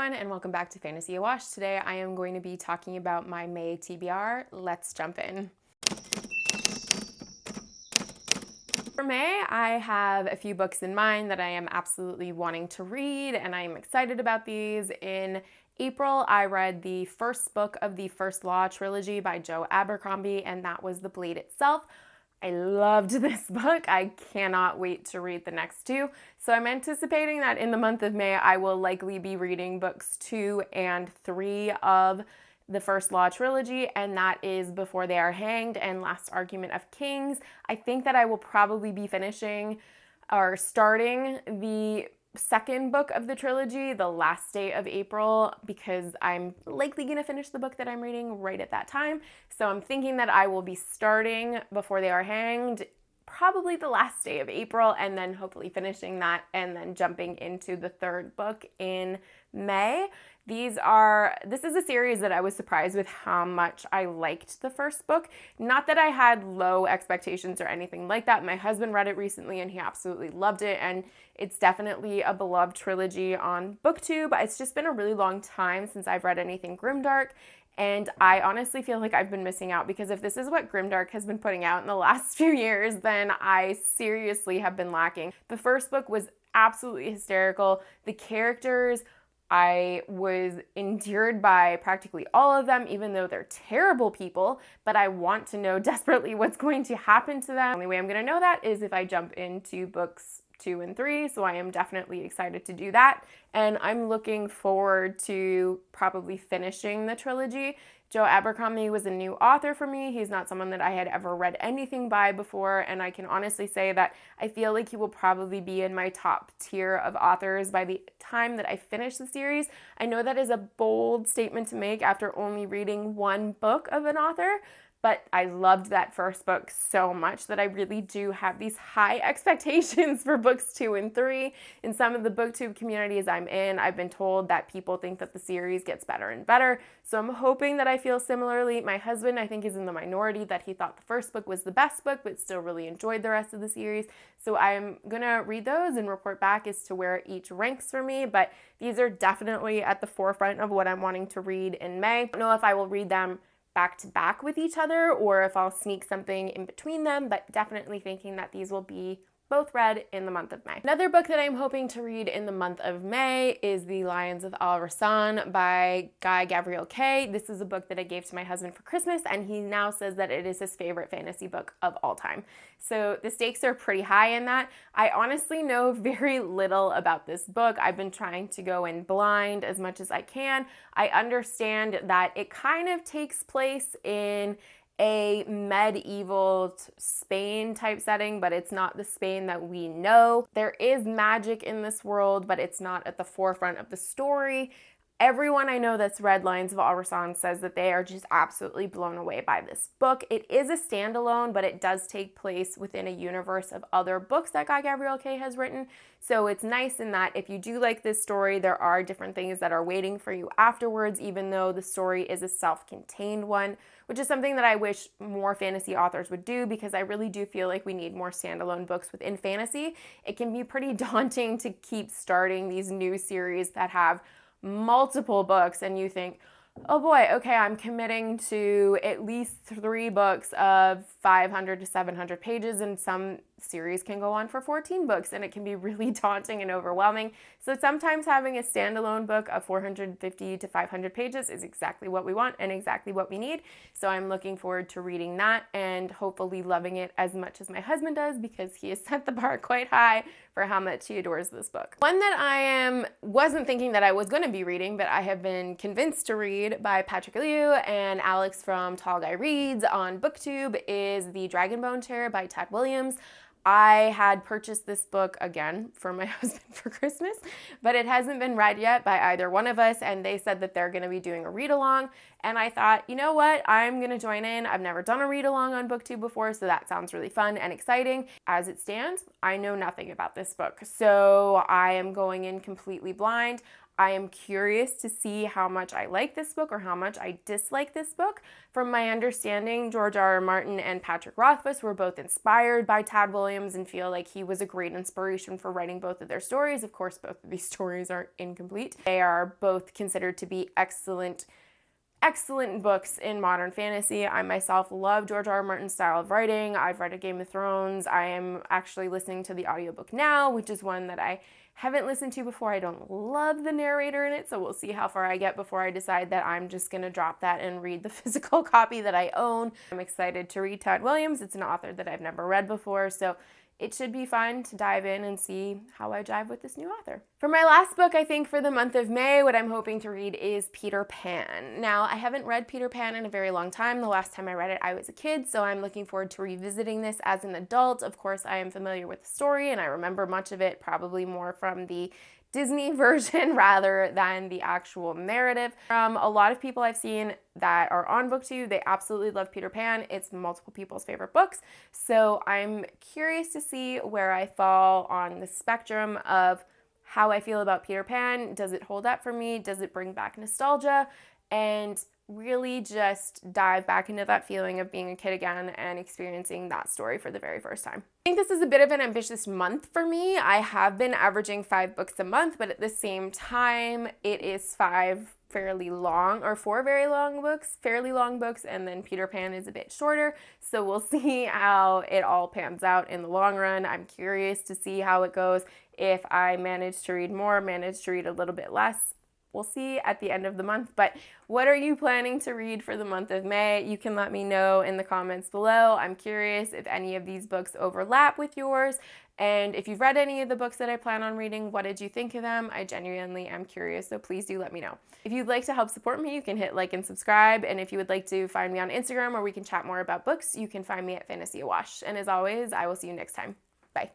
everyone, and welcome back to Fantasy Awash. Today I am going to be talking about my May TBR. Let's jump in. For May, I have a few books in mind that I am absolutely wanting to read, and I am excited about these. In April, I read the first book of the First Law trilogy by Joe Abercrombie, and that was The Blade Itself. I loved this book. I cannot wait to read the next two. So I'm anticipating that in the month of May, I will likely be reading books 2 and 3 of the First Law trilogy, and that is Before They Are Hanged and Last Argument of Kings. I think that I will probably be finishing or starting the second book of the trilogy the last day of April, because I'm likely going to finish the book that I'm reading right at that time. So I'm thinking that I will be starting Before They Are Hanged probably the last day of April, and then hopefully finishing that and then jumping into the third book in May. This is a series that I was surprised with how much I liked the first book. Not that I had low expectations or anything like that. My husband read it recently and he absolutely loved it, and it's definitely a beloved trilogy on BookTube. It's just been a really long time since I've read anything grimdark, and I honestly feel like I've been missing out, because if this is what grimdark has been putting out in the last few years, then I seriously have been lacking. The first book was absolutely hysterical. The characters, I was endeared by practically all of them, even though they're terrible people, but I want to know desperately what's going to happen to them. The only way I'm going to know that is if I jump into books 2 and 3, so I am definitely excited to do that, and I'm looking forward to probably finishing the trilogy. Joe Abercrombie was a new author for me. He's not someone that I had ever read anything by before, and I can honestly say that I feel like he will probably be in my top tier of authors by the time that I finish the series. I know that is a bold statement to make after only reading one book of an author, but I loved that first book so much that I really do have these high expectations for books 2 and 3. In some of the BookTube communities I'm in, I've been told that people think that the series gets better and better. So I'm hoping that I feel similarly. My husband, I think, is in the minority, that he thought the first book was the best book, but still really enjoyed the rest of the series. So I'm gonna read those and report back as to where each ranks for me. But these are definitely at the forefront of what I'm wanting to read in May. I don't know if I will read them back to back with each other or if I'll sneak something in between them, but definitely thinking that these will be both read in the month of May. Another book that I'm hoping to read in the month of May is The Lions of Al Rassan by Guy Gavriel Kay. This is a book that I gave to my husband for Christmas, and he now says that it is his favorite fantasy book of all time. So the stakes are pretty high in that. I honestly know very little about this book. I've been trying to go in blind as much as I can. I understand that it kind of takes place in a medieval Spain type setting, but it's not the Spain that we know. There is magic in this world, but it's not at the forefront of the story. Everyone I know that's read Lions of Al Rassan says that they are just absolutely blown away by this book. It is a standalone, but it does take place within a universe of other books that Guy Gavriel Kay has written. So it's nice in that if you do like this story, there are different things that are waiting for you afterwards, even though the story is a self-contained one, which is something that I wish more fantasy authors would do, because I really do feel like we need more standalone books within fantasy. It can be pretty daunting to keep starting these new series that have multiple books, and you think, oh boy, okay, I'm committing to at least 3 books of 500 to 700 pages, and some series can go on for 14 books, and it can be really daunting and overwhelming. So sometimes having a standalone book of 450 to 500 pages is exactly what we want and exactly what we need. So I'm looking forward to reading that and hopefully loving it as much as my husband does, because he has set the bar quite high for how much he adores this book. One that I wasn't thinking that I was going to be reading, but I have been convinced to read, by Patrick Liu and Alex from Tall Guy Reads on BookTube, is The Dragonbone Chair by Ted Williams. I had purchased this book again for my husband for Christmas, but it hasn't been read yet by either one of us, and they said that they're going to be doing a read-along, and I thought, you know what, I'm going to join in. I've never done a read-along on BookTube before, so that sounds really fun and exciting. As it stands, I know nothing about this book, so I am going in completely blind. I am curious to see how much I like this book or how much I dislike this book. From my understanding, George R. R. Martin and Patrick Rothfuss were both inspired by Tad Williams and feel like he was a great inspiration for writing both of their stories. Of course, both of these stories are incomplete. They are both considered to be excellent books in modern fantasy. I myself love George R. R. Martin's style of writing. I've read A Game of Thrones. I am actually listening to the audiobook now, which is one that I haven't listened to before. I don't love the narrator in it, so we'll see how far I get before I decide that I'm just gonna drop that and read the physical copy that I own. I'm excited to read Tad Williams. It's an author that I've never read before, so it should be fun to dive in and see how I jive with this new author. For my last book, I think for the month of May, what I'm hoping to read is Peter Pan. Now, I haven't read Peter Pan in a very long time. The last time I read it, I was a kid, so I'm looking forward to revisiting this as an adult. Of course, I am familiar with the story, and I remember much of it, probably more from the Disney version rather than the actual narrative. From a lot of people I've seen that are on BookTube, they absolutely love Peter Pan. It's multiple people's favorite books. So I'm curious to see where I fall on the spectrum of how I feel about Peter Pan. Does it hold up for me? Does it bring back nostalgia? And really just dive back into that feeling of being a kid again and experiencing that story for the very first time. I think this is a bit of an ambitious month for me. I have been averaging 5 books a month, but at the same time, it is 5 fairly long, or 4 very long books, fairly long books, and then Peter Pan is a bit shorter. So we'll see how it all pans out in the long run. I'm curious to see how it goes. If I manage to read more, manage to read a little bit less, we'll see at the end of the month. But what are you planning to read for the month of May? You can let me know in the comments below. I'm curious if any of these books overlap with yours. And if you've read any of the books that I plan on reading, what did you think of them? I genuinely am curious, so please do let me know. If you'd like to help support me, you can hit like and subscribe. And if you would like to find me on Instagram where we can chat more about books, you can find me at Fantasy Awash. And as always, I will see you next time. Bye.